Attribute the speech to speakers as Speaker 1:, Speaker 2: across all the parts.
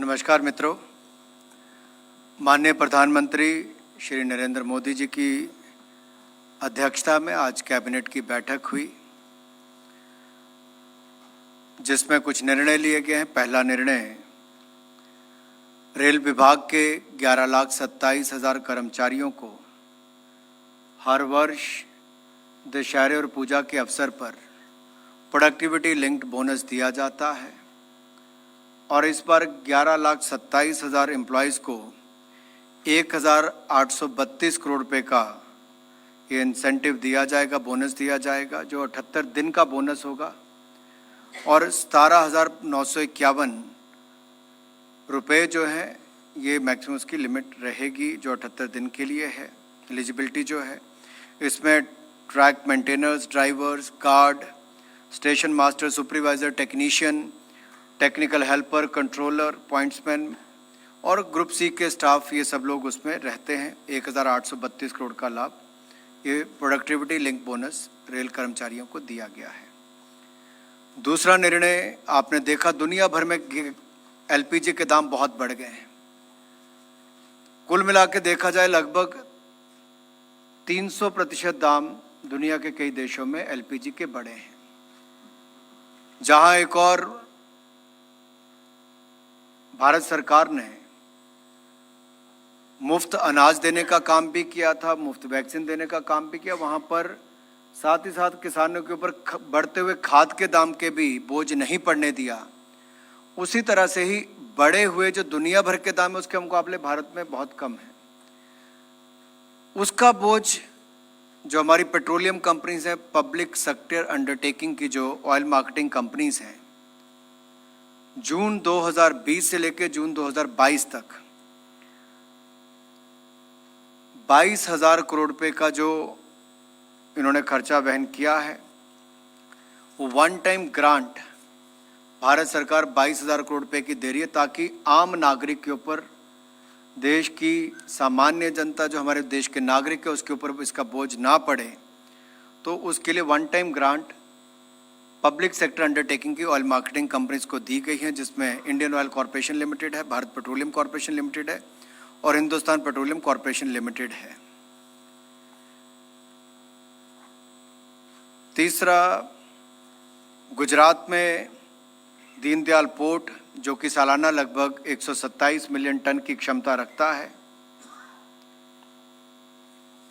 Speaker 1: नमस्कार मित्रों, माननीय प्रधानमंत्री श्री नरेंद्र मोदी जी की अध्यक्षता में आज कैबिनेट की बैठक हुई, जिसमें कुछ निर्णय लिए गए हैं। पहला निर्णय, रेल विभाग के 11,27,000 कर्मचारियों को हर वर्ष दशहरे और पूजा के अवसर पर प्रोडक्टिविटी लिंक्ड बोनस दिया जाता है और इस बार 11,27,000 एम्प्लॉयज़ को 1,832 करोड़ रुपए का ये इंसेंटिव दिया जाएगा, बोनस दिया जाएगा, जो 78 दिन का बोनस होगा और 17,951 रुपये जो है ये मैक्सिमम की लिमिट रहेगी, जो 78 दिन के लिए है। एलिजिबिलिटी जो है इसमें track maintainers, drivers, guard, station master, supervisor, technician, technical helper, controller, pointsman और ग्रुप सी के स्टाफ, ये सब लोग उसमें रहते हैं। 1,832 करोड़ का लाभ ये प्रोडक्टिविटी लिंक बोनस रेल कर्मचारियों को दिया गया है। दूसरा निर्णय, आपने देखा दुनिया भर में एलपीजी के दाम बहुत बढ़ गए हैं। कुल मिला के देखा जाए लगभग 300% दाम दुनिया के कई देशों में एलपीजी के बढ़े हैं। जहां एक और भारत सरकार ने मुफ्त अनाज देने का काम भी किया था, मुफ्त वैक्सीन देने का काम भी किया, वहां पर साथ ही साथ किसानों के ऊपर बढ़ते हुए खाद के दाम के भी बोझ नहीं पड़ने दिया। उसी तरह से ही बढ़े हुए जो दुनिया भर के दाम है उसके मुकाबले भारत में बहुत कम है, उसका बोझ जो हमारी पेट्रोलियम कंपनीज हैं, पब्लिक सेक्टर अंडरटेकिंग की जो ऑयल मार्केटिंग कंपनीज हैं, जून 2020 से लेकर जून 2022 तक 22,000 करोड़ रुपए का जो इन्होंने खर्चा वहन किया है, वो वन टाइम ग्रांट भारत सरकार 22,000 करोड़ रुपए की दे रही है, ताकि आम नागरिक के ऊपर, देश की सामान्य जनता जो हमारे देश के नागरिक है उसके ऊपर इसका बोझ ना पड़े। तो उसके लिए one time grant public sector undertaking की ऑयल मार्केटिंग कंपनीज को दी गई है, जिसमें इंडियन ऑयल कॉरपोरेशन लिमिटेड है, भारत पेट्रोलियम कॉरपोरेशन लिमिटेड है और हिंदुस्तान पेट्रोलियम कॉरपोरेशन लिमिटेड है। तीसरा, गुजरात में दीनदयाल पोर्ट, जो कि सालाना लगभग 127 मिलियन टन की क्षमता रखता है,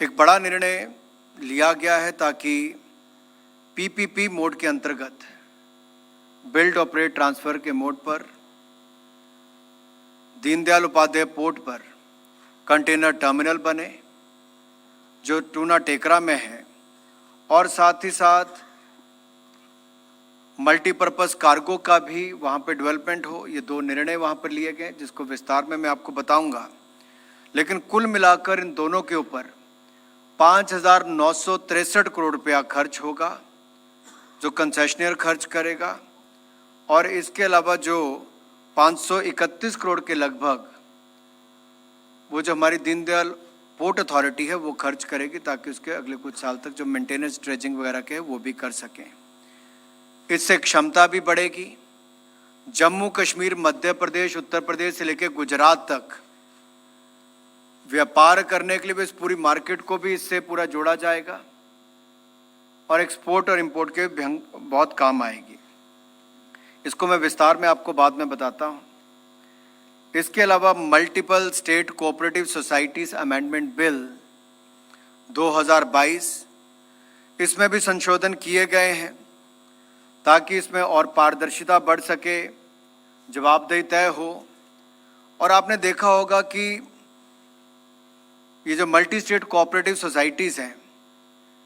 Speaker 1: एक बड़ा निर्णय लिया गया है ताकि पीपीपी मोड के अंतर्गत, बिल्ड ऑपरेट ट्रांसफर के मोड पर दीनदयाल उपाध्याय पोर्ट पर कंटेनर टर्मिनल बने, जो टूना टेकरा में है, और साथ ही साथ मल्टीपर्पज़ कार्गो का भी वहाँ पे डेवलपमेंट हो। ये दो निर्णय वहाँ पर लिए गए, जिसको विस्तार में मैं आपको बताऊंगा। लेकिन कुल मिलाकर इन दोनों के ऊपर 5,963 करोड़ रुपया खर्च होगा, जो कंसेशनर खर्च करेगा, और इसके अलावा जो 531 करोड़ के लगभग वो जो हमारी दीनदयाल पोर्ट अथॉरिटी है वो खर्च करेगी, ताकि उसके अगले कुछ साल तक जो मेंटेनेंस, ड्रेजिंग वगैरह के वो भी कर सकें। इससे क्षमता भी बढ़ेगी। जम्मू कश्मीर, मध्य प्रदेश, उत्तर प्रदेश से लेकर गुजरात तक व्यापार करने के लिए भी इस पूरी मार्केट को भी इससे पूरा जोड़ा जाएगा और एक्सपोर्ट और इंपोर्ट के बहुत काम आएगी। इसको मैं विस्तार में आपको बाद में बताता हूँ। इसके अलावा multiple state cooperative societies amendment bill 2022, इसमें भी संशोधन किए गए हैं ताकि इसमें और पारदर्शिता बढ़ सके, जवाबदेही तय हो। और आपने देखा होगा कि ये जो मल्टी स्टेट कोऑपरेटिव सोसाइटीज़ हैं,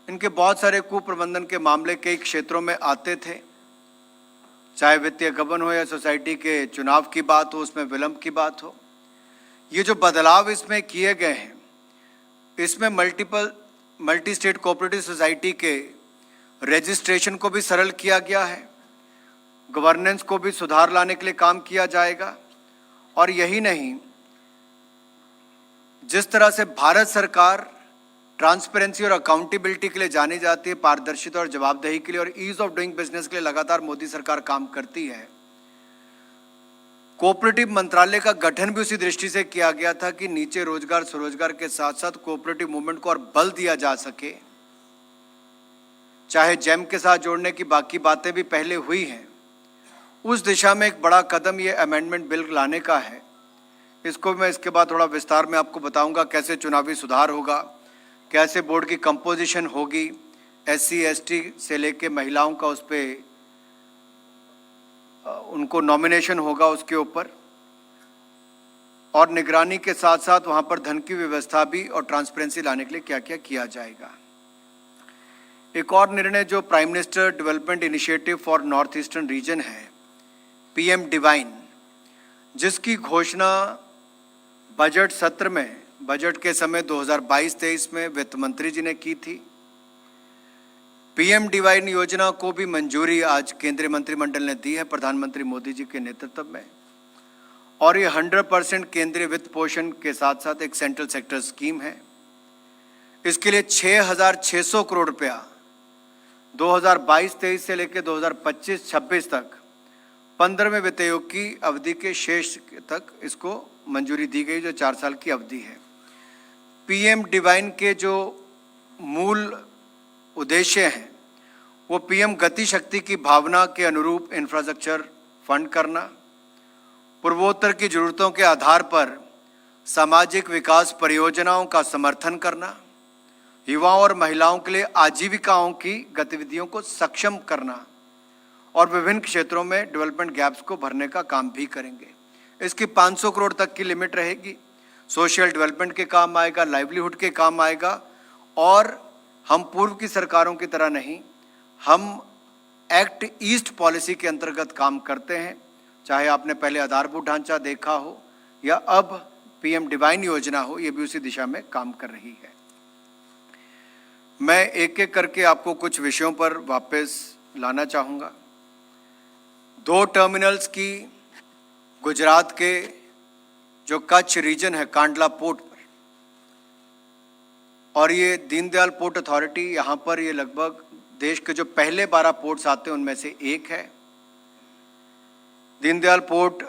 Speaker 1: इनके बहुत सारे कुप्रबंधन के मामले कई क्षेत्रों में आते थे, चाहे वित्तीय गबन हो या सोसाइटी के चुनाव की बात हो, उसमें विलंब की बात हो। ये जो बदलाव इसमें किए गए हैं, इसमें मल्टी स्टेट कोऑपरेटिव सोसाइटी के रजिस्ट्रेशन को भी सरल किया गया है, गवर्नेंस को भी सुधार लाने के लिए काम किया जाएगा। और यही नहीं, जिस तरह से भारत सरकार ट्रांसपेरेंसी और अकाउंटेबिलिटी के लिए जानी जाती है, पारदर्शिता और जवाबदेही के लिए और ईज ऑफ डूइंग बिजनेस के लिए लगातार मोदी सरकार काम करती है, कोऑपरेटिव मंत्रालय का गठन भी उसी दृष्टि से किया गया था कि नीचे रोजगार स्वरोजगार के साथ साथ कोऑपरेटिव मूवमेंट को और बल दिया जा सके। चाहे जेम के साथ जोड़ने की बाकी बातें भी पहले हुई हैं, उस दिशा में एक बड़ा कदम ये अमेंडमेंट बिल लाने का है। इसको मैं इसके बाद थोड़ा विस्तार में आपको बताऊंगा कैसे चुनावी सुधार होगा, कैसे बोर्ड की कंपोजिशन होगी, SC ST से लेके महिलाओं का उस पर उनको नॉमिनेशन होगा उसके ऊपर, और निगरानी के साथ साथ वहाँ पर धन की व्यवस्था भी और ट्रांसपेरेंसी लाने के लिए क्या क्या किया जाएगा। एक और निर्णय जो prime minister development initiative for north eastern region है, PM डिवाइन, जिसकी घोषणा बजट सत्र में, बजट के समय 2022-23 में वित्त मंत्री जी ने की थी। PM डिवाइन योजना को भी मंजूरी आज केंद्रीय मंत्रिमंडल ने दी है प्रधानमंत्री मोदी जी के नेतृत्व में, और ये 100% केंद्रीय वित्त पोषण के साथ साथ एक सेंट्रल सेक्टर स्कीम है। इसके लिए 6,600 करोड़ रुपया 2022-23 से लेकर 2025-26 तक 15वें वित्त आयोग की अवधि के शेष तक इसको मंजूरी दी गई, जो 4 साल की अवधि है। PM डिवाइन के जो मूल उद्देश्य हैं वो PM गति शक्ति की भावना के अनुरूप इंफ्रास्ट्रक्चर फंड करना, पूर्वोत्तर की जरूरतों के आधार पर सामाजिक विकास परियोजनाओं का समर्थन करना, युवाओं और महिलाओं के लिए आजीविकाओं की गतिविधियों को सक्षम करना, और विभिन्न क्षेत्रों में डेवलपमेंट गैप्स को भरने का काम भी करेंगे। इसकी 500 करोड़ तक की लिमिट रहेगी। सोशल डेवलपमेंट के काम आएगा, लाइवलीहुड के काम आएगा, और हम पूर्व की सरकारों की तरह नहीं, हम एक्ट ईस्ट पॉलिसी के अंतर्गत काम करते हैं। चाहे आपने पहले आधारभूत ढांचा देखा हो या अब PM डिवाइन योजना हो, ये भी उसी दिशा में काम कर रही है। मैं एक एक करके आपको कुछ विषयों पर वापस लाना चाहूँगा। 2 टर्मिनल्स की गुजरात के जो कच्छ रीजन है कांडला पोर्ट पर, और ये दीनदयाल पोर्ट अथॉरिटी, यहाँ पर ये लगभग देश के जो पहले 12 पोर्ट्स आते हैं उनमें से एक है। दीनदयाल पोर्ट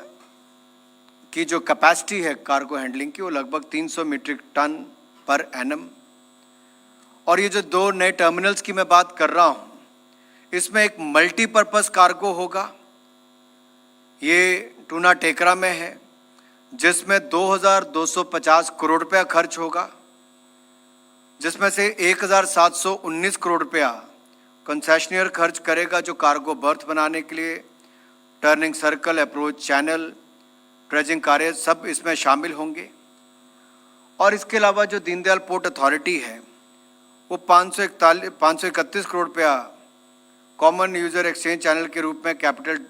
Speaker 1: की जो कैपेसिटी है कार्गो हैंडलिंग की वो लगभग 300 मीट्रिक टन पर एनम, और ये जो 2 नए टर्मिनल्स की मैं बात कर रहा हूँ, इसमें एक मल्टीपर्पस कार्गो होगा। ये टूना टेकरा में है, जिसमें 2,250 करोड़ रुपया खर्च होगा, जिसमें से 1,719 करोड़ रुपया कंसेशनियर खर्च करेगा, जो कार्गो बर्थ बनाने के लिए turning circle, approach channel, dredging कार्य सब इसमें शामिल होंगे। और इसके अलावा जो दीनदयाल पोर्ट अथॉरिटी है वो 531 करोड़ रुपया कॉमन यूज़र एक्सचेंज चैनल के रूप में कैपिटल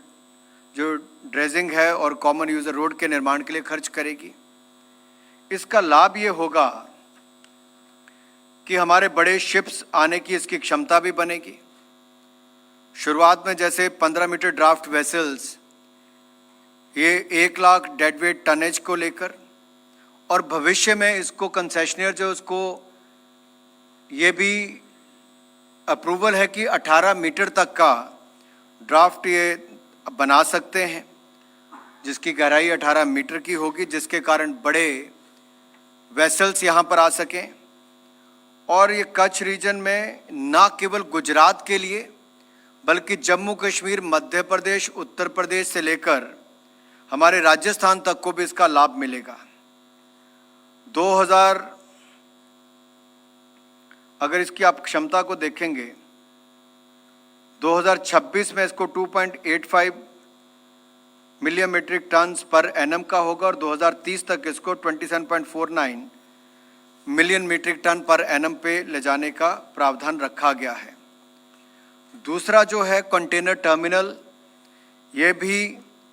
Speaker 1: जो ड्रेजिंग है और कॉमन यूज़र रोड के निर्माण के लिए खर्च करेगी। इसका लाभ ये होगा कि हमारे बड़े शिप्स आने की इसकी क्षमता भी बनेगी। शुरुआत में जैसे 15 मीटर ड्राफ्ट वेसल्स, ये 1 लाख डेडवेट टनेज को लेकर, और भविष्य में इसको कंसेशनियर जो उसको ये भी अप्रूवल है कि 18 मीटर तक का ड्राफ्ट ये बना सकते हैं, जिसकी गहराई 18 मीटर की होगी, जिसके कारण बड़े वेसल्स यहाँ पर आ सकें। और ये कच्छ रीजन में ना केवल गुजरात के लिए बल्कि जम्मू कश्मीर, मध्य प्रदेश, उत्तर प्रदेश से लेकर हमारे राजस्थान तक को भी इसका लाभ मिलेगा। 2000 अगर इसकी आप क्षमता को देखेंगे, 2026 में इसको 2.85 million metric tons per annum का होगा, और 2030 तक इसको 27.49 million metric ton per annum पे ले जाने का प्रावधान रखा गया है। दूसरा जो है कंटेनर टर्मिनल, ये भी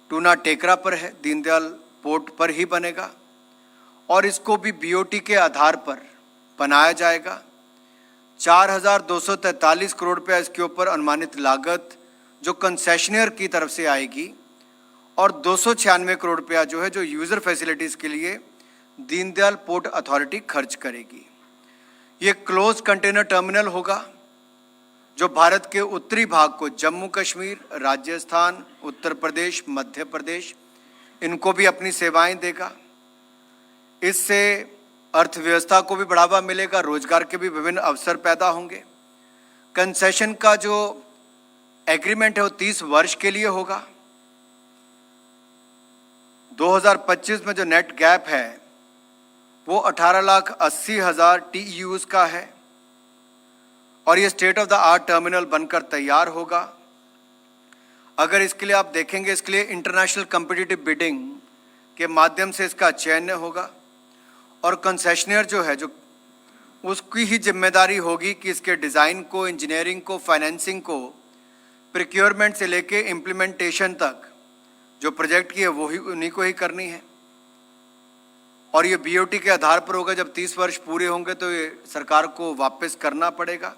Speaker 1: टूना टेकरा पर है, दीनदयाल पोर्ट पर ही बनेगा, और इसको भी BOT के आधार पर बनाया जाएगा। 4,243 करोड़ रुपया इसके ऊपर अनुमानित लागत जो कंसेशनियर की तरफ से आएगी, और 296 करोड़ रुपया जो है जो यूज़र फैसिलिटीज़ के लिए दीनदयाल पोर्ट अथॉरिटी खर्च करेगी। ये क्लोज कंटेनर टर्मिनल होगा जो भारत के उत्तरी भाग को जम्मू कश्मीर, राजस्थान, उत्तर प्रदेश, मध्य प्रदेश इनको भी अपनी सेवाएं देगा। इससे अर्थव्यवस्था को भी बढ़ावा मिलेगा, रोजगार के भी विभिन्न अवसर पैदा होंगे। कंसेशन का जो एग्रीमेंट है वो 30 वर्ष के लिए होगा। 2025 में जो नेट गैप है वो 18,80,000 TEUs का है और ये state of the art terminal बनकर तैयार होगा। अगर इसके लिए आप देखेंगे, इसके लिए इंटरनेशनल कॉम्पिटिटिव बिडिंग के माध्यम से इसका चयन होगा और कंसेशनर जो है, जो उसकी ही जिम्मेदारी होगी कि इसके डिज़ाइन को, इंजीनियरिंग को, फाइनेंसिंग को, प्रिक्योरमेंट से लेके इम्प्लीमेंटेशन तक जो प्रोजेक्ट की है वो ही उन्हीं को ही करनी है। और ये BOT के आधार पर होगा। जब 30 वर्ष पूरे होंगे तो ये सरकार को वापस करना पड़ेगा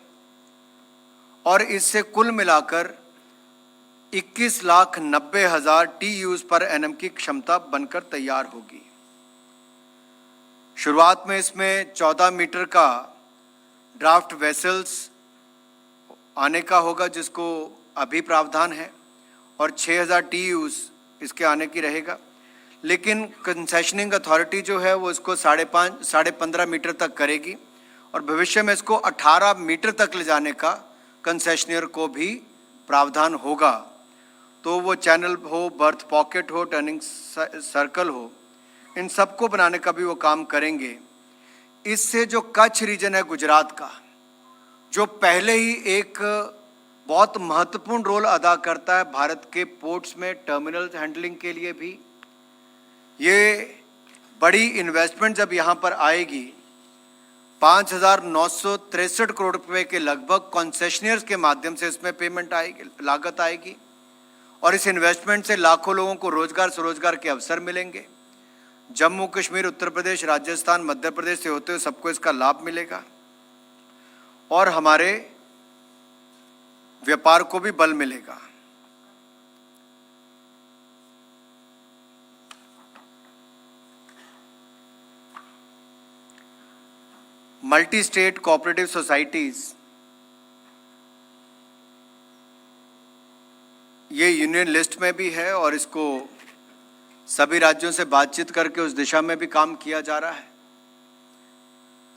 Speaker 1: और इससे कुल मिलाकर 21,90,000 TEUs पर annum की क्षमता बनकर तैयार होगी। शुरुआत में इसमें 14 मीटर का ड्राफ्ट वेसल्स आने का होगा, जिसको अभी प्रावधान है, और 6,000 TEUs इसके आने की रहेगा। लेकिन कंसेशनिंग अथॉरिटी जो है वो इसको 15.5 मीटर तक करेगी और भविष्य में इसको 18 मीटर तक ले जाने का कंसेशनर को भी प्रावधान होगा। तो वो चैनल हो, बर्थ पॉकेट हो, टर्निंग सर्कल हो, इन सबको बनाने का भी वो काम करेंगे। इससे जो कच्छ रीजन है गुजरात का, जो पहले ही एक बहुत महत्वपूर्ण रोल अदा करता है भारत के पोर्ट्स में टर्मिनल हैंडलिंग के लिए भी, ये बड़ी इन्वेस्टमेंट जब यहाँ पर आएगी, 5,963 करोड़ रुपए के लगभग कॉन्सेशनर्स के माध्यम से इसमें पेमेंट आएगी, लागत आएगी और इस इन्वेस्टमेंट से लाखों लोगों को रोजगार, स्वरोजगार के अवसर मिलेंगे। जम्मू कश्मीर, उत्तर प्रदेश, राजस्थान, मध्य प्रदेश से होते हुए सबको इसका लाभ मिलेगा और हमारे व्यापार को भी बल मिलेगा। मल्टी स्टेट कोऑपरेटिव सोसाइटीज, ये यूनियन लिस्ट में भी है और इसको सभी राज्यों से बातचीत करके उस दिशा में भी काम किया जा रहा है।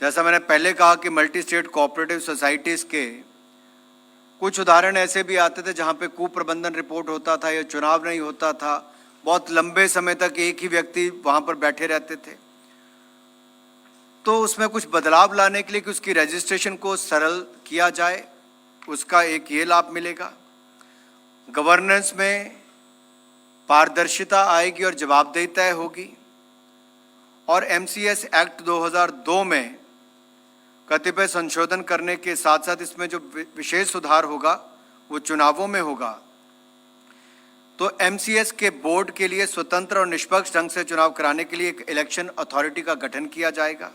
Speaker 1: जैसा मैंने पहले कहा कि मल्टी स्टेट कोऑपरेटिव सोसाइटीज के कुछ उदाहरण ऐसे भी आते थे जहां पे कुप्रबंधन रिपोर्ट होता था या चुनाव नहीं होता था, बहुत लंबे समय तक एक ही व्यक्ति वहां पर बैठे रहते थे। तो उसमें कुछ बदलाव लाने के लिए कि उसकी रजिस्ट्रेशन को सरल किया जाए, उसका एक ये लाभ मिलेगा। गवर्नेंस में पारदर्शिता आएगी और जवाबदेही तय होगी और MCS एक्ट 2002 में कतिपय संशोधन करने के साथ साथ इसमें जो विशेष सुधार होगा वो चुनावों में होगा। तो MCS के बोर्ड के लिए स्वतंत्र और निष्पक्ष ढंग से चुनाव कराने के लिए एक इलेक्शन अथॉरिटी का गठन किया जाएगा।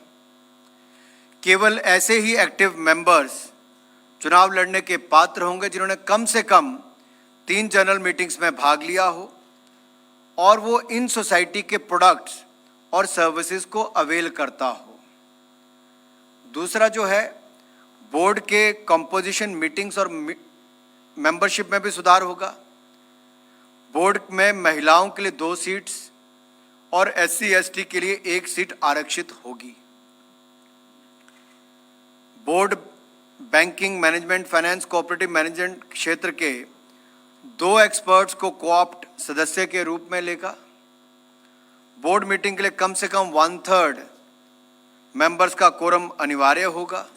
Speaker 1: केवल ऐसे ही एक्टिव मेंबर्स चुनाव लड़ने के पात्र होंगे जिन्होंने कम से कम 3 जनरल मीटिंग्स में भाग लिया हो और वो इन सोसाइटी के प्रोडक्ट्स और सर्विसेज को अवेल करता हो। दूसरा जो है, बोर्ड के कंपोजिशन, मीटिंग्स और मेंबरशिप में भी सुधार होगा। बोर्ड में महिलाओं के लिए 2 सीट्स और SC/ST के लिए 1 सीट आरक्षित होगी। Board banking, management, finance, cooperative management क्षेत्र के 2 एक्सपर्ट्स को कोऑप्ट सदस्य के रूप में लेगा। बोर्ड मीटिंग के लिए कम से कम 1/3 मेंबर्स का कोरम अनिवार्य होगा।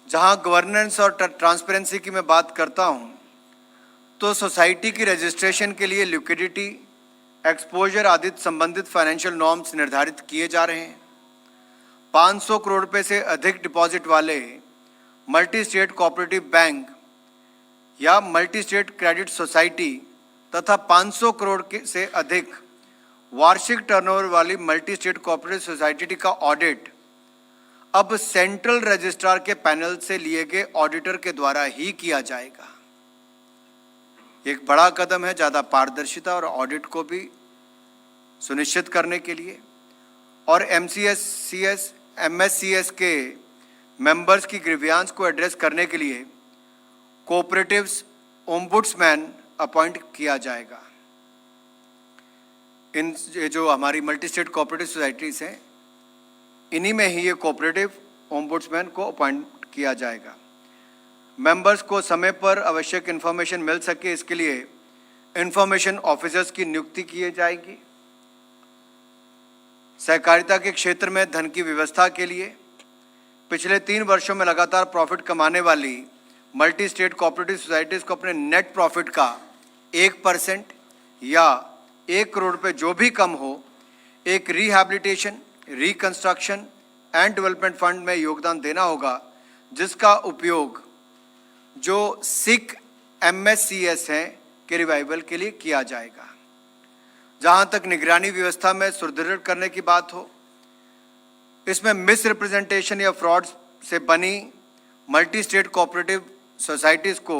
Speaker 1: जहां गवर्नेंस और ट्रांसपेरेंसी की मैं बात करता हूं, तो सोसाइटी की रजिस्ट्रेशन के लिए लिक्विडिटी, एक्सपोजर आदि संबंधित फाइनेंशियल नॉर्म्स निर्धारित किए जा रहे हैं। 500 करोड़ रुपए से अधिक डिपॉजिट वाले मल्टी स्टेट कोऑपरेटिव बैंक या मल्टी स्टेट क्रेडिट सोसाइटी तथा 500 करोड़ से अधिक वार्षिक टर्नओवर वाली मल्टी स्टेट कोऑपरेटिव सोसाइटी का ऑडिट अब सेंट्रल रजिस्ट्रार के पैनल से लिए गए ऑडिटर के द्वारा ही किया जाएगा। एक बड़ा कदम है ज़्यादा पारदर्शिता और ऑडिट को भी सुनिश्चित करने के लिए। और MSCS के मेंबर्स की ग्रीवियांस को एड्रेस करने के लिए कोऑपरेटिव्स ओम्बुड्समैन अपॉइंट किया जाएगा। इन ये जो हमारी मल्टी स्टेट कोऑपरेटिव सोसाइटीज़ हैं, इन्हीं में ही ये कोऑपरेटिव ओम्बुड्समैन को अपॉइंट किया जाएगा। मेंबर्स को समय पर आवश्यक इन्फॉर्मेशन मिल सके, इसके लिए इन्फॉर्मेशन ऑफिसर्स की नियुक्ति की जाएगी। सहकारिता के क्षेत्र में धन की व्यवस्था के लिए पिछले 3 वर्षों में लगातार प्रॉफिट कमाने वाली मल्टी स्टेट कोऑपरेटिव सोसाइटीज़ को अपने नेट प्रॉफिट का 1% या 1 करोड़ रुपये जो भी कम हो, एक rehabilitation, reconstruction and development fund में योगदान देना होगा, जिसका उपयोग जो सिख MSCS हैं के रिवाइवल के लिए किया जाएगा। जहां तक निगरानी व्यवस्था में सुदृढ़ करने की बात हो, इसमें मिस रिप्रेजेंटेशन या फ्रॉड से बनी मल्टी स्टेट कोऑपरेटिव सोसाइटीज़ को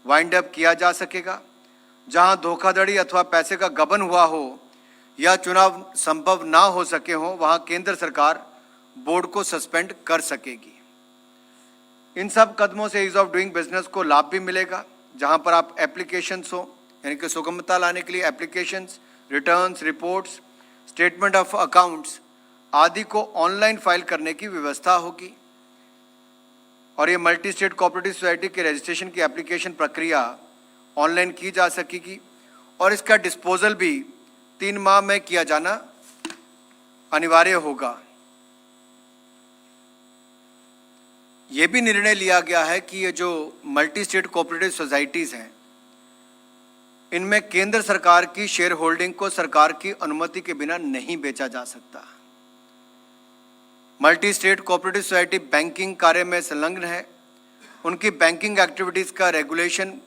Speaker 1: वाइंड अप किया जा सकेगा। जहां धोखाधड़ी अथवा पैसे का गबन हुआ हो या चुनाव संभव ना हो सके हो, वहां केंद्र सरकार बोर्ड को सस्पेंड कर सकेगी। इन सब कदमों से ईज ऑफ डूइंग बिजनेस को लाभ भी मिलेगा। जहां पर आप एप्लीकेशंस हो, यानी कि सुगमता लाने के लिए applications, returns, reports, statement of accounts आदि को ऑनलाइन फाइल करने की व्यवस्था होगी। और ये मल्टी स्टेट कोऑपरेटिव सोसाइटी के रजिस्ट्रेशन की एप्लीकेशन प्रक्रिया ऑनलाइन की जा सकेगी और इसका डिस्पोजल भी 3 माह में किया जाना अनिवार्य होगा। ये भी निर्णय लिया गया है कि ये जो मल्टी स्टेट कोऑपरेटिव सोसाइटीज़ हैं, इनमें केंद्र सरकार की शेयर होल्डिंग को सरकार की अनुमति के बिना नहीं बेचा जा सकता। Multi state cooperative society banking कार्य में संलग्न है, उनकी बैंकिंग एक्टिविटीज़ का रेगुलेशन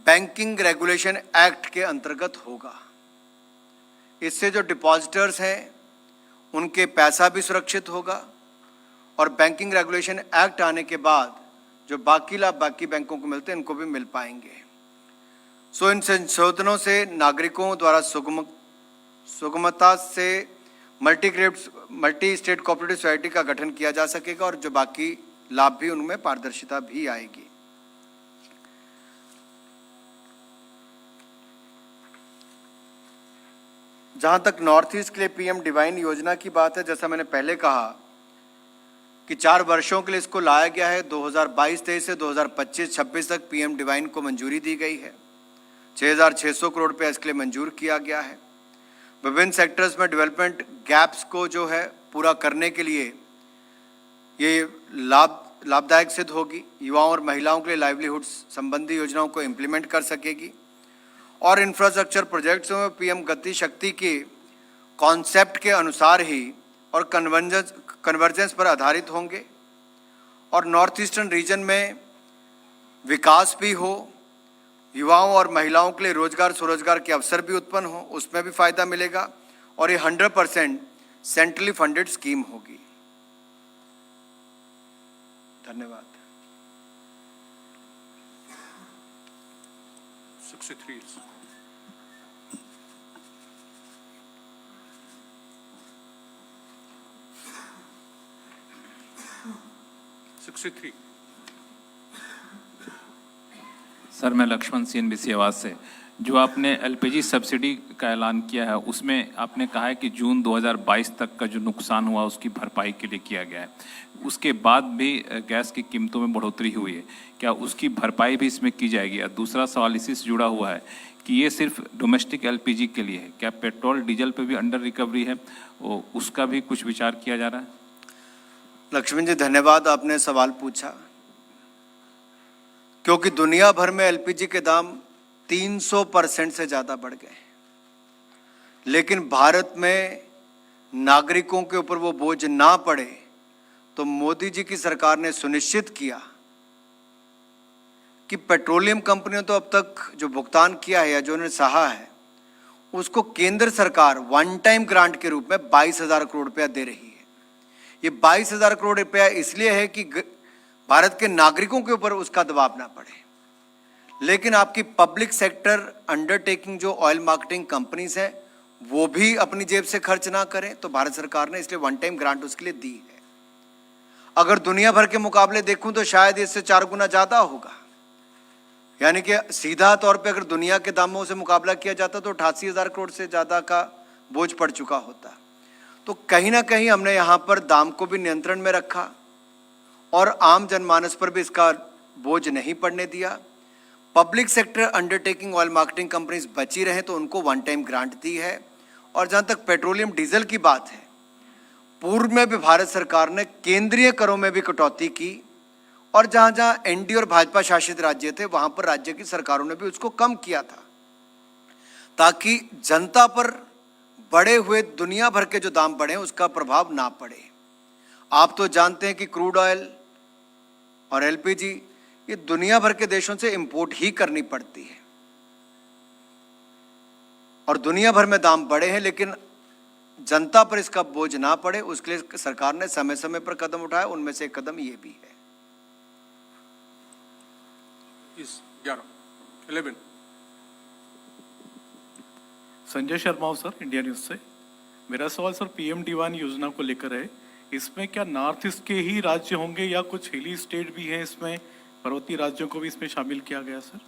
Speaker 1: बैंकिंग रेगुलेशन एक्ट के अंतर्गत होगा। इससे जो डिपॉजिटर्स हैं उनके पैसा भी सुरक्षित होगा और बैंकिंग रेगुलेशन एक्ट आने के बाद जो बाकी लाभ बाकी बैंकों को मिलते हैं, इनको भी मिल पाएंगे। सो इन संशोधनों से नागरिकों द्वारा सुगमता से मल्टी स्टेट कोऑपरेटिव सोसाइटी का गठन किया जा सकेगा और जो बाकी लाभ भी उनमें पारदर्शिता भी आएगी। जहां तक नॉर्थ ईस्ट के लिए पीएम डिवाइन योजना की बात है, जैसा मैंने पहले कहा कि 4 वर्षों के लिए इसको लाया गया है। 2022-23 से 2025-26 तक पीएम डिवाइन को मंजूरी दी गई है। 6,600 करोड़ रुपया इसके लिए मंजूर किया गया है। विभिन्न सेक्टर्स में डेवलपमेंट गैप्स को जो है पूरा करने के लिए ये लाभदायक सिद्ध होगी। युवाओं और महिलाओं के लिए लाइवलीहुड संबंधी योजनाओं को इम्प्लीमेंट कर सकेगी और इंफ्रास्ट्रक्चर प्रोजेक्ट्स में पीएम गति शक्ति के कॉन्सेप्ट के अनुसार ही और कन्वर्जेंस पर आधारित होंगे और नॉर्थ ईस्टर्न रीजन में विकास भी हो, युवाओं और महिलाओं के लिए रोजगार स्वरोजगार के अवसर भी उत्पन्न हो, उसमें भी फायदा मिलेगा और ये 100% सेंट्रली फंडेड स्कीम होगी। धन्यवाद।
Speaker 2: 63
Speaker 3: सर, मैं लक्ष्मण CNBC आवाज़ से। जो आपने LPG सब्सिडी का ऐलान किया है, उसमें आपने कहा है कि जून 2022 तक का जो नुकसान हुआ उसकी भरपाई के लिए किया गया है। उसके बाद भी गैस की कीमतों में बढ़ोतरी हुई है, क्या उसकी भरपाई भी इसमें की जाएगी? और दूसरा सवाल इसी से जुड़ा हुआ है कि ये सिर्फ डोमेस्टिक LPG के लिए है, क्या पेट्रोल डीजल पे भी अंडर रिकवरी है, उसका भी कुछ विचार किया जा रहा है?
Speaker 1: लक्ष्मण जी, धन्यवाद, आपने सवाल पूछा। क्योंकि दुनिया भर में LPG के दाम 300% से ज़्यादा बढ़ गए, लेकिन भारत में नागरिकों के ऊपर वो बोझ ना पड़े, तो मोदी जी की सरकार ने सुनिश्चित किया कि पेट्रोलियम कंपनियों तो अब तक जो भुगतान किया है या जो उन्होंने सहा है, उसको केंद्र सरकार वन टाइम ग्रांट के रूप में 22,000 करोड़ रुपया दे रही है। ये 22,000 करोड़ रुपया इसलिए है कि भारत के नागरिकों के ऊपर उसका दबाव ना पड़े। लेकिन आपकी पब्लिक सेक्टर अंडरटेकिंग जो ऑयल मार्केटिंग कंपनीज हैं, वो भी अपनी जेब से खर्च ना करें, तो भारत सरकार ने इसलिए वन टाइम ग्रांट उसके लिए दी है। अगर दुनिया भर के मुकाबले देखूं तो शायद इससे 4 गुना ज़्यादा होगा। यानी कि सीधा तौर पे अगर दुनिया के दामों से मुकाबला किया जाता तो 88,000 करोड़ से ज़्यादा का बोझ पड़ चुका होता। तो कहीं ना कहीं हमने यहाँ पर दाम को भी नियंत्रण में रखा और आम जनमानस पर भी इसका बोझ नहीं पड़ने दिया। Public sector undertaking oil marketing companies बची रहे तो उनको वन टाइम ग्रांट दी है। और जहाँ तक पेट्रोलियम डीजल की बात है, पूर्व में भी भारत सरकार ने केंद्रीय करों में भी कटौती की और जहां जहां एनडीए और भाजपा शासित राज्य थे वहां पर राज्य की सरकारों ने भी उसको कम किया था, ताकि जनता पर बढ़े हुए दुनिया भर के जो दाम बढ़े उसका प्रभाव ना पड़े। आप तो जानते हैं कि क्रूड ऑयल और एलपीजी ये दुनिया भर के देशों से इंपोर्ट ही करनी पड़ती है और दुनिया भर में दाम बढ़े हैं, लेकिन जनता पर इसका बोझ ना पड़े उसके लिए सरकार ने समय समय पर कदम उठाए। उनमें से एक कदम ये भी है।
Speaker 2: 11
Speaker 4: संजय शर्मा हूँ सर, इंडिया न्यूज़ से। मेरा सवाल सर पीएम दीवान योजना को लेकर है। इसमें क्या नॉर्थ ईस्ट के ही राज्य होंगे या कुछ हिली स्टेट भी हैं, इसमें पर्वतीय राज्यों को भी इसमें शामिल किया गया सर?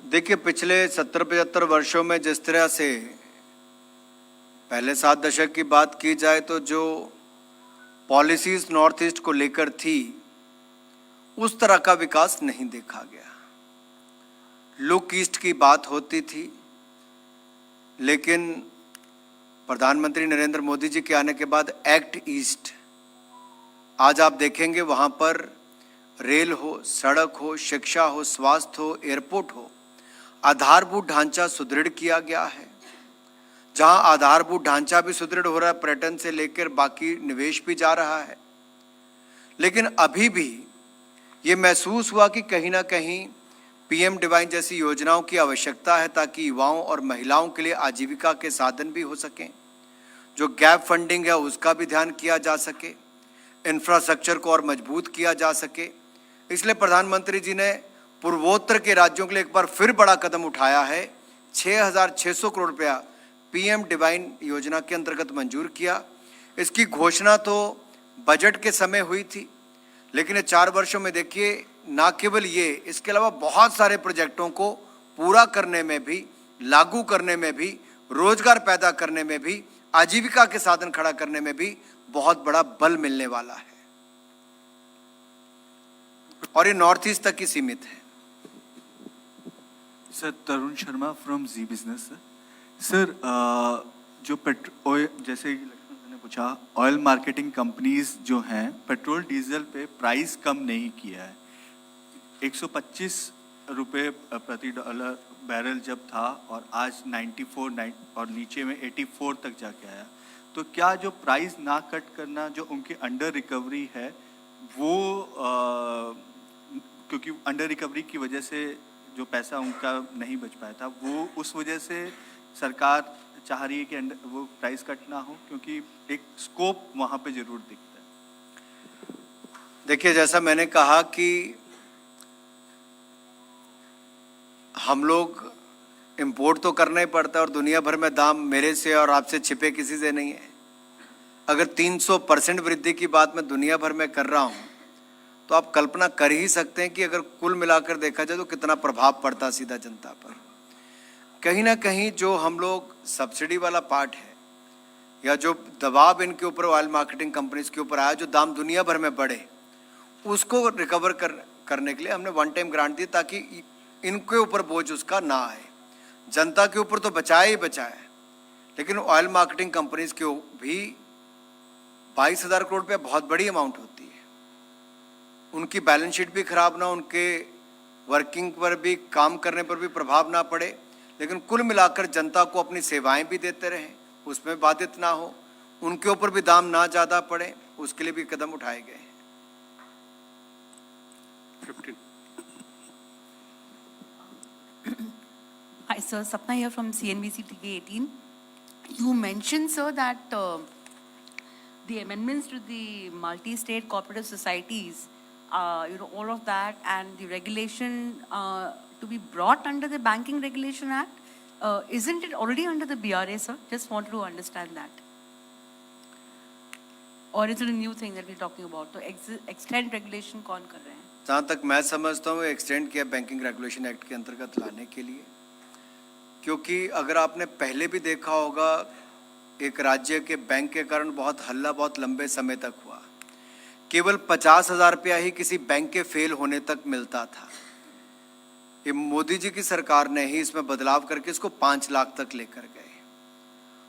Speaker 1: देखिए, पिछले 70-75 वर्षों में जिस तरह से पहले 7 दशक की बात की जाए तो जो पॉलिसीज नॉर्थ ईस्ट को लेकर थी उस तरह का विकास नहीं देखा गया। लुक ईस्ट की बात होती थी, लेकिन प्रधानमंत्री नरेंद्र मोदी जी के आने के बाद एक्ट ईस्ट, आज आप देखेंगे वहां पर रेल हो, सड़क हो, शिक्षा हो, स्वास्थ्य हो, एयरपोर्ट हो, आधारभूत ढांचा सुदृढ़ किया गया है। जहां आधारभूत ढांचा भी सुदृढ़ हो रहा है, पर्यटन से लेकर बाकी निवेश भी जा रहा है, लेकिन अभी भी ये महसूस हुआ कि कहीं ना कहीं पीएम डिवाइन जैसी योजनाओं की आवश्यकता है ताकि युवाओं और महिलाओं के लिए आजीविका के साधन भी हो सकें। जो गैप फंडिंग है उसका भी ध्यान किया जा सके, इंफ्रास्ट्रक्चर को और मजबूत किया जा सके। इसलिए प्रधानमंत्री जी ने पूर्वोत्तर के राज्यों के लिए एक बार फिर बड़ा कदम उठाया है। 6,600 करोड़ रुपया पीएम डिवाइन योजना के अंतर्गत मंजूर किया। इसकी घोषणा तो बजट के समय हुई थी, लेकिन 4 वर्षों में देखिए ना केवल ये, इसके अलावा बहुत सारे प्रोजेक्टों को पूरा करने में भी, लागू करने में भी, रोजगार पैदा करने में भी, आजीविका के साधन खड़ा करने में भी बहुत बड़ा बल मिलने वाला है और ये नॉर्थ ईस्ट तक ही सीमित है।
Speaker 5: Sir Tarun Sharma from Zee Business. Sir जो पेट्रोल, जैसे लक्ष्मण सर ने पूछा, ऑयल मार्केटिंग कंपनीज जो हैं पेट्रोल डीजल पे प्राइस कम नहीं किया है। 125 रुपये प्रति डॉलर बैरल जब था और आज 94 और नीचे में 84 तक जाके आया, तो क्या जो प्राइस ना कट करना जो उनकी अंडर रिकवरी है वो क्योंकि अंडर रिकवरी की वजह से जो पैसा उनका नहीं बच पाया था, वो उस वजह से सरकार चाह रही है कि वो प्राइस कट ना हो, क्योंकि एक स्कोप वहाँ पे जरूर दिखता है।
Speaker 1: देखिए, जैसा मैंने कहा कि हम लोग इंपोर्ट तो करना ही पड़ता है और दुनिया भर में दाम मेरे से और आपसे छिपे किसी से नहीं है। अगर 300% वृद्धि की बात मैं दुनिया भर में कर रहा हूं तो आप कल्पना कर ही सकते हैं कि अगर कुल मिलाकर देखा जाए तो कितना प्रभाव पड़ता सीधा जनता पर। कहीं ना कहीं जो हम लोग सब्सिडी वाला पार्ट है या जो दबाव इनके ऊपर ऑयल मार्केटिंग कंपनीज के ऊपर आया, जो दाम दुनिया भर में बढ़े, उसको रिकवर करने के लिए हमने वन टाइम ग्रांट दी ताकि इनके ऊपर बोझ उसका ना आए। जनता के ऊपर तो बचाए ही बचाए, लेकिन ऑयल मार्केटिंग कंपनीज के भी 22,000 करोड़ रुपया बहुत बड़ी अमाउंट होती है। उनकी बैलेंस शीट भी खराब ना, उनके वर्किंग पर भी, काम करने पर भी प्रभाव ना पड़े, लेकिन कुल मिलाकर जनता को अपनी सेवाएं भी देते रहें, उसमें बाधित ना हो, उनके ऊपर भी दाम ना ज़्यादा पड़े, उसके लिए भी कदम उठाए गए हैं।
Speaker 2: 15
Speaker 6: Hi, sir. Sapna here from CNBC TV 18. You mentioned, sir, that the amendments to the multi-state cooperative societies, all of that, and the regulation to be brought under the Banking Regulation Act. Isn't it already under the BRA, sir? Just wanted to understand that. Or is it a new thing that we're talking about? So extend regulation कौन कर रहे हैं?
Speaker 1: जहाँ तक मैं समझता हूँ extend किया बैंकिंग रेगुलेशन एक्ट के अंतर्गत लाने के लिए, क्योंकि अगर आपने पहले भी देखा होगा, एक राज्य के बैंक के कारण बहुत हल्ला बहुत लंबे समय तक हुआ। केवल 50,000 रुपया ही किसी बैंक के फेल होने तक मिलता था। ये मोदी जी की सरकार ने ही इसमें बदलाव करके इसको 5 लाख तक लेकर गए।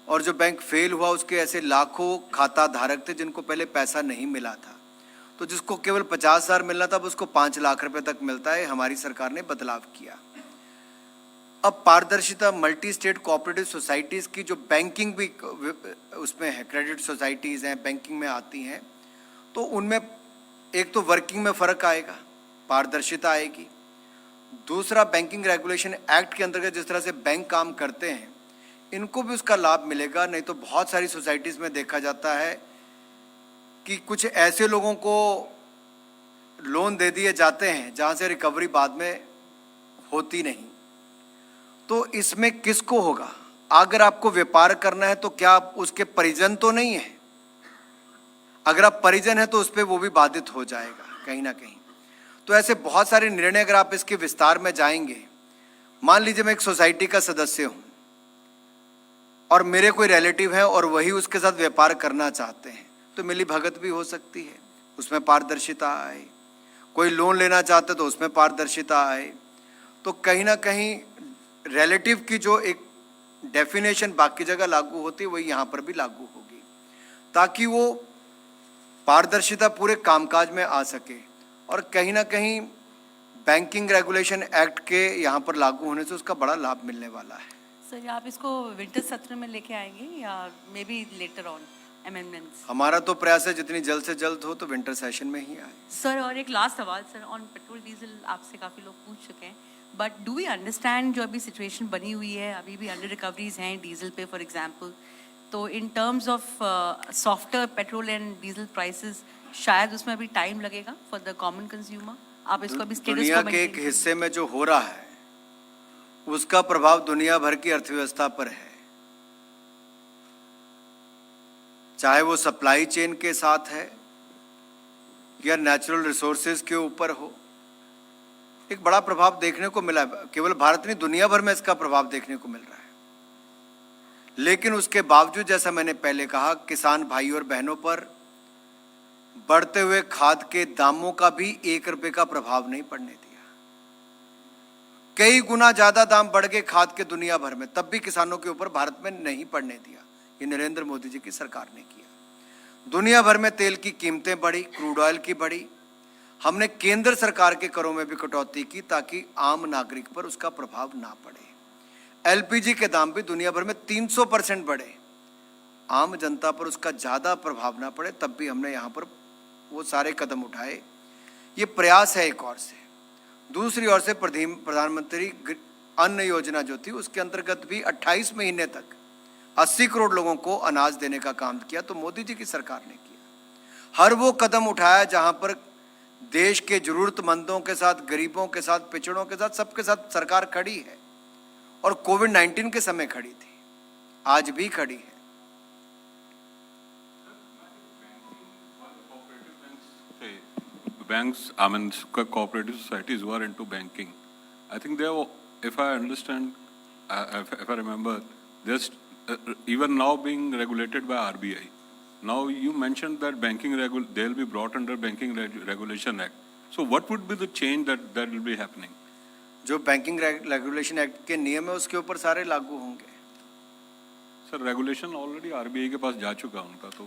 Speaker 1: और जो बैंक फेल हुआ उसके ऐसे लाखों खाता धारक थे जिनको पहले पैसा नहीं मिला था। तो जिसको केवल 50,000 मिलना था अब उसको 5 लाख रुपए तक मिलता है। हमारी सरकार ने बदलाव किया। अब पारदर्शिता, मल्टी स्टेट कोऑपरेटिव सोसाइटीज की जो बैंकिंग भी उसमें है, क्रेडिट सोसाइटीज हैं, बैंकिंग में आती हैं, तो उनमें एक तो वर्किंग में फर्क आएगा, पारदर्शिता आएगी। दूसरा, बैंकिंग रेगुलेशन एक्ट के अंतर्गत जिस तरह से बैंक काम करते हैं इनको भी उसका लाभ मिलेगा। नहीं तो बहुत सारी सोसाइटीज में देखा जाता है कि कुछ ऐसे लोगों को लोन दे दिए जाते हैं जहां से रिकवरी बाद में होती नहीं। तो इसमें किसको होगा? अगर आपको व्यापार करना है तो क्या आप उसके परिजन तो नहीं है? अगर आप परिजन है तो उस पर वो भी बाधित हो जाएगा कहीं ना कहीं। तो ऐसे बहुत सारे निर्णय अगर आप इसके विस्तार में जाएंगे, मान लीजिए मैं एक सोसाइटी का सदस्य हूं और मेरे कोई रिलेटिव है और वही उसके साथ व्यापार करना चाहते हैं, तो मिली भगत भी हो सकती है, उसमें पारदर्शिता आए। कोई लोन लेना चाहते तो उसमें पारदर्शिता आए। तो कहीं ना कहीं रिलेटिव की जो एक डेफिनेशन बाकी जगह लागू होती है वही यहाँ पर भी लागू होगी, ताकि वो पारदर्शिता पूरे कामकाज में आ सके। और कहीं ना कहीं बैंकिंग रेगुलेशन एक्ट के यहाँ पर लागू होने से उसका बड़ा लाभ मिलने वाला है।
Speaker 6: सर, आप इसको विंटर सत्र में लेके आएंगे या may be later on amendments?
Speaker 1: हमारा तो प्रयास है जितनी जल्द से जल्द हो तो विंटर सेशन में ही आए।
Speaker 6: सर, और एक लास्ट सवाल सर, ऑन पेट्रोल डीजल आपसे काफ़ी लोग पूछ चुके हैं, बट डू वी अंडरस्टैंड जो अभी सिचुएशन बनी हुई है, अभी भी अंडर रिकवरीज हैं डीजल पे फॉर एग्जांपल, तो in terms of softer petrol and diesel prices शायद उसमें अभी टाइम लगेगा फॉर द कॉमन कंज्यूमर? आप इसको अभी स्टेटस
Speaker 1: दुनिया के एक हिस्से में जो हो रहा है उसका प्रभाव दुनिया भर की अर्थव्यवस्था पर है, चाहे वो सप्लाई चेन के साथ है या नेचुरल रिसोर्सेज के ऊपर हो। एक बड़ा प्रभाव देखने को मिला है, केवल भारत नहीं दुनिया भर में इसका प्रभाव देखने को मिल रहा है। लेकिन उसके बावजूद, जैसा मैंने पहले कहा, किसान भाई और बहनों पर बढ़ते हुए खाद के दामों का भी 1 रुपए का प्रभाव नहीं पड़ने दिया। कई गुना ज्यादा दाम बढ़ गए खाद के दुनिया भर में, तब भी किसानों के ऊपर भारत में नहीं पड़ने दिया। ये नरेंद्र मोदी जी की सरकार ने किया। दुनिया भर में तेल की कीमतें बढ़ी, क्रूड ऑयल की बढ़ी। हमने केंद्र सरकार के करों में भी कटौती की ताकि आम नागरिक पर उसका प्रभाव ना पड़े। एलपीजी के दाम भी दुनिया भर में 300% बढ़े, आम जनता पर उसका ज्यादा प्रभाव ना पड़े, तब भी हमने यहाँ पर वो सारे कदम उठाए। ये प्रयास है एक ओर से। दूसरी ओर से प्रधानमंत्री अन्न योजना जो थी उसके अंतर्गत भी 28 महीने तक 80 करोड़ लोगों को अनाज देने का काम किया, तो मोदी जी की सरकार ने किया। हर वो कदम उठाया जहां पर देश के जरूरतमंदों के साथ, गरीबों के साथ, पिछड़ों के साथ, सबके साथ सरकार खड़ी है। और कोविड-19 के समय खड़ी थी, आज भी खड़ी है।
Speaker 2: Banks, I mean, cooperative societies who are into banking, I think they are, if I understand, if I remember, they're even now being regulated by RBI. Now you mentioned that they'll be brought under Banking Regulation Act. So what would be the change that will be happening?
Speaker 1: जो banking regulation act के नियम है उसके ऊपर सारे लागू होंगे।
Speaker 2: Sir, regulation already RBI के पास जा चुका है उनका, तो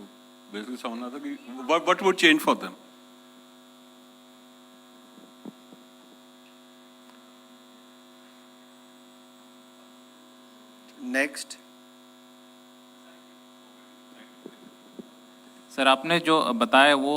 Speaker 2: बेसिकली समझना था कि what would change for them?
Speaker 1: Next
Speaker 3: sir, आपने जो बताया वो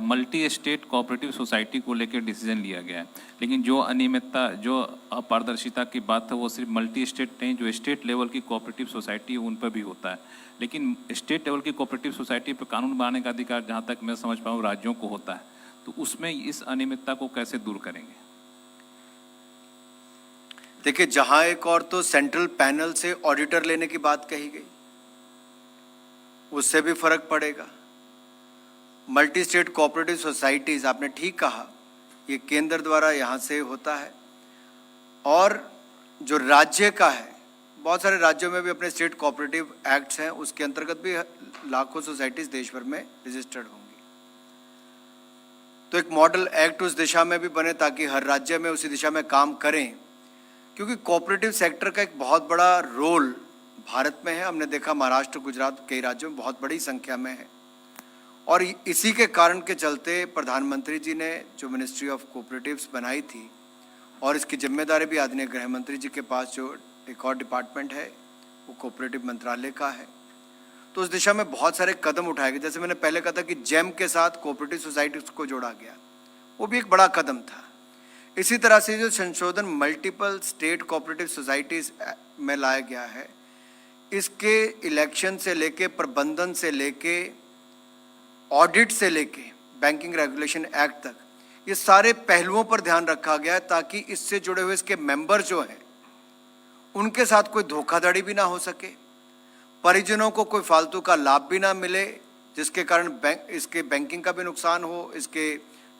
Speaker 3: मल्टी स्टेट कोऑपरेटिव सोसाइटी को लेकर डिसीजन लिया गया है, लेकिन जो अनियमितता, जो अपारदर्शिता की बात है वो सिर्फ मल्टी स्टेट नहीं, जो स्टेट लेवल की कोऑपरेटिव सोसाइटी है उन पर भी होता है। लेकिन स्टेट लेवल की कोऑपरेटिव सोसाइटी पर कानून बनाने का अधिकार जहाँ तक मैं समझ पाऊँ राज्यों को होता है, तो उसमें इस अनियमितता को कैसे दूर करेंगे?
Speaker 1: देखिए, जहां एक और तो सेंट्रल पैनल से ऑडिटर लेने की बात कही गई, उससे भी फर्क पड़ेगा। मल्टी स्टेट कोऑपरेटिव सोसाइटीज, आपने ठीक कहा, ये केंद्र द्वारा यहाँ से होता है। और जो राज्य का है बहुत सारे राज्यों में भी अपने स्टेट कोऑपरेटिव एक्ट्स हैं, उसके अंतर्गत भी लाखों सोसाइटीज देश भर में रजिस्टर्ड होंगी। तो एक मॉडल एक्ट उस दिशा में भी बने ताकि हर राज्य में उसी दिशा में काम करें, क्योंकि कोऑपरेटिव सेक्टर का एक बहुत बड़ा रोल भारत में है। हमने देखा महाराष्ट्र, गुजरात, कई राज्यों में बहुत बड़ी संख्या में है, और इसी के कारण के चलते प्रधानमंत्री जी ने जो मिनिस्ट्री ऑफ कोऑपरेटिव्स बनाई थी, और इसकी जिम्मेदारी भी आदरणीय गृह मंत्री जी के पास जो एक और डिपार्टमेंट है वो कोऑपरेटिव मंत्रालय का है। तो उस दिशा में बहुत सारे कदम उठाए गए। जैसे मैंने पहले कहा था कि जेम के साथ कोऑपरेटिव सोसाइटीज को जोड़ा गया, वो भी एक बड़ा कदम था। इसी तरह से जो संशोधन मल्टीपल स्टेट कोऑपरेटिव सोसाइटीज में लाया गया है, इसके इलेक्शन से लेके, प्रबंधन से लेके, ऑडिट से लेके बैंकिंग रेगुलेशन एक्ट तक, ये सारे पहलुओं पर ध्यान रखा गया है ताकि इससे जुड़े हुए इसके मेंबर जो हैं उनके साथ कोई धोखाधड़ी भी ना हो सके, परिजनों को कोई फालतू का लाभ भी ना मिले जिसके कारण इसके बैंकिंग का भी नुकसान हो, इसके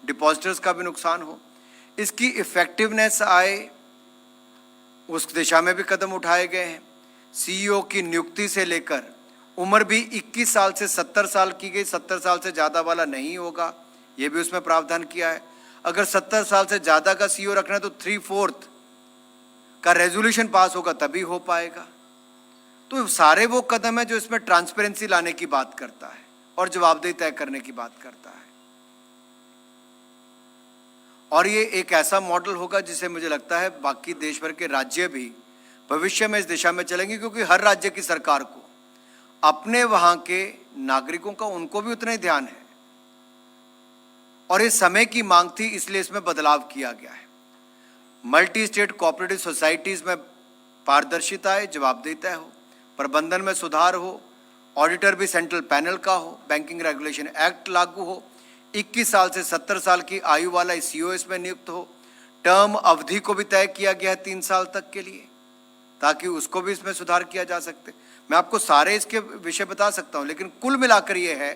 Speaker 1: डिपॉजिटर्स का भी नुकसान हो, इसकी इफेक्टिवनेस आए, उस दिशा में भी कदम उठाए गए हैं। सीईओ की नियुक्ति से लेकर उम्र भी 21 साल से 70 साल की गई, 70 साल से ज़्यादा वाला नहीं होगा, ये भी उसमें प्रावधान किया है। अगर 70 साल से ज़्यादा का सीईओ रखना है तो 3/4 का रेजोल्यूशन पास होगा तभी हो पाएगा। तो सारे वो कदम है जो इसमें ट्रांसपेरेंसी लाने की बात करता है और जवाबदेही तय करने की बात करता है। और ये एक ऐसा मॉडल होगा जिसे मुझे लगता है बाकी देश भर के राज्य भी भविष्य में इस दिशा में चलेंगे, क्योंकि हर राज्य की सरकार को अपने वहां के नागरिकों का, उनको भी उतना ही ध्यान है, और इस समय की मांग थी, इसलिए इसमें बदलाव किया गया है। मल्टी स्टेट कोऑपरेटिव सोसाइटीज में पारदर्शिता है, जवाबदेहिता हो, प्रबंधन में सुधार हो, ऑडिटर भी सेंट्रल पैनल का हो, बैंकिंग रेगुलेशन एक्ट लागू हो, 21 साल से 70 साल की आयु वाला सीईओ इसमें नियुक्त हो, टर्म अवधि को भी तय किया गया है 3 साल तक के लिए, ताकि उसको भी इसमें सुधार किया जा सकते। मैं आपको सारे इसके विषय बता सकता हूं, लेकिन कुल मिलाकर ये है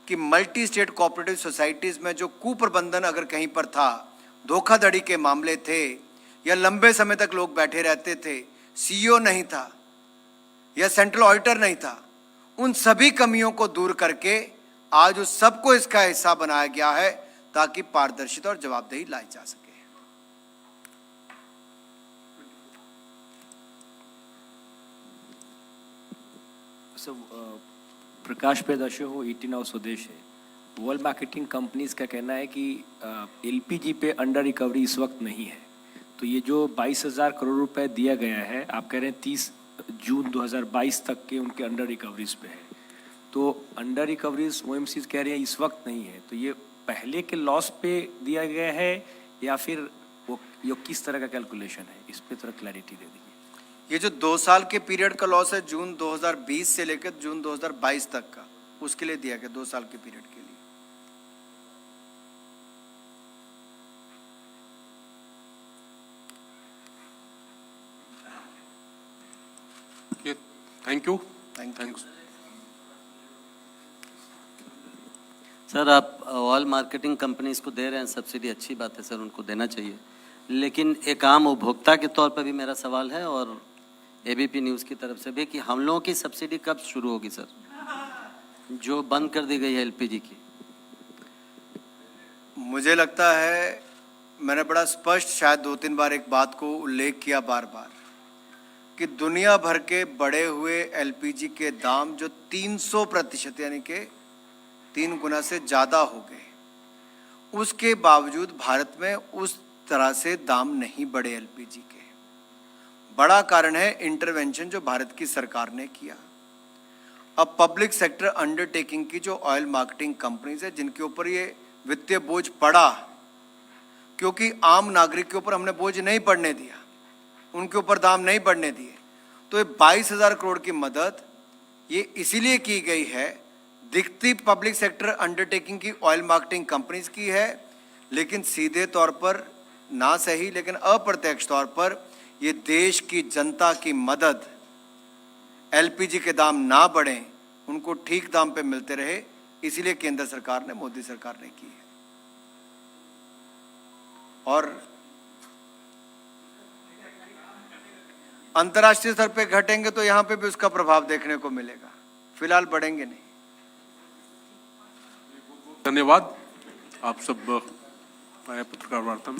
Speaker 1: कि मल्टी स्टेट कोऑपरेटिव सोसाइटीज में जो कुप्रबंधन अगर कहीं पर था, धोखाधड़ी के मामले थे, या लंबे समय तक लोग बैठे रहते थे, सीईओ नहीं था या सेंट्रल ऑडिटर नहीं था, उन सभी कमियों को दूर करके आज उस सबको इसका हिस्सा बनाया गया है ताकि पारदर्शिता और जवाबदेही लाई जा सके।
Speaker 7: प्रकाश प्रदर्शन हो 18 हाउस स्वदेश है। वर्ल्ड मार्केटिंग कंपनीज का कहना है कि एलपीजी पे अंडर रिकवरी इस वक्त नहीं है, तो ये जो 22,000 करोड़ रुपए दिया गया है, आप कह रहे हैं 30 जून 2022 तक के उनके अंडर रिकवरीज पे है, तो अंडर रिकवरीज ओएमसीज कह रहे हैं इस वक्त नहीं है, तो ये पहले के लॉस पे दिया गया है या फिर वो किस तरह का कैलकुलेशन है, इस पे थोड़ा क्लैरिटी दे दीजिए।
Speaker 1: ये जो 2 साल के पीरियड का लॉस है, जून 2020 से लेकर जून 2022 तक का, उसके लिए दिया गया 2 साल के पीरियड के लिए।
Speaker 2: Thank you.
Speaker 1: थैंक्स।
Speaker 8: सर, आप ऑयल मार्केटिंग कंपनीज को दे रहे हैं सब्सिडी, अच्छी बात है सर, उनको देना चाहिए, लेकिन एक आम उपभोक्ता के तौर पर भी मेरा सवाल है और एबीपी न्यूज़ की तरफ से भी कि हम लोगों की सब्सिडी कब शुरू होगी सर, जो बंद कर दी गई है एलपीजी की?
Speaker 1: मुझे लगता है मैंने बड़ा स्पष्ट शायद 2-3 बार एक बात को उल्लेख किया बार बार कि दुनिया भर के बढ़े हुए एलपीजी के दाम जो 300% यानी कि 3 गुना से ज़्यादा हो गए, उसके बावजूद भारत में उस तरह से दाम नहीं बढ़े एलपीजी के। बड़ा कारण है इंटरवेंशन जो भारत की सरकार ने किया। अब पब्लिक सेक्टर अंडरटेकिंग की जो ऑयल मार्केटिंग कंपनीज है, जिनके ऊपर ये वित्तीय बोझ पड़ा, क्योंकि आम नागरिक के ऊपर हमने बोझ नहीं पड़ने दिया, उनके ऊपर दाम नहीं बढ़ने दिए, तो ये 22,000 करोड़ की मदद ये इसीलिए की गई है, दिखती पब्लिक सेक्टर अंडरटेकिंग की ऑयल मार्केटिंग कंपनीज की है, लेकिन सीधे तौर पर ना सही लेकिन अप्रत्यक्ष तौर पर ये देश की जनता की मदद, एलपीजी के दाम ना बढ़ें, उनको ठीक दाम पे मिलते रहे, इसीलिए केंद्र सरकार ने, मोदी सरकार ने की है। और अंतर्राष्ट्रीय स्तर पे घटेंगे तो यहाँ पे भी उसका प्रभाव देखने को मिलेगा, फिलहाल बढ़ेंगे नहीं।
Speaker 9: धन्यवाद। आप सब आए पत्रकार वार्ता में।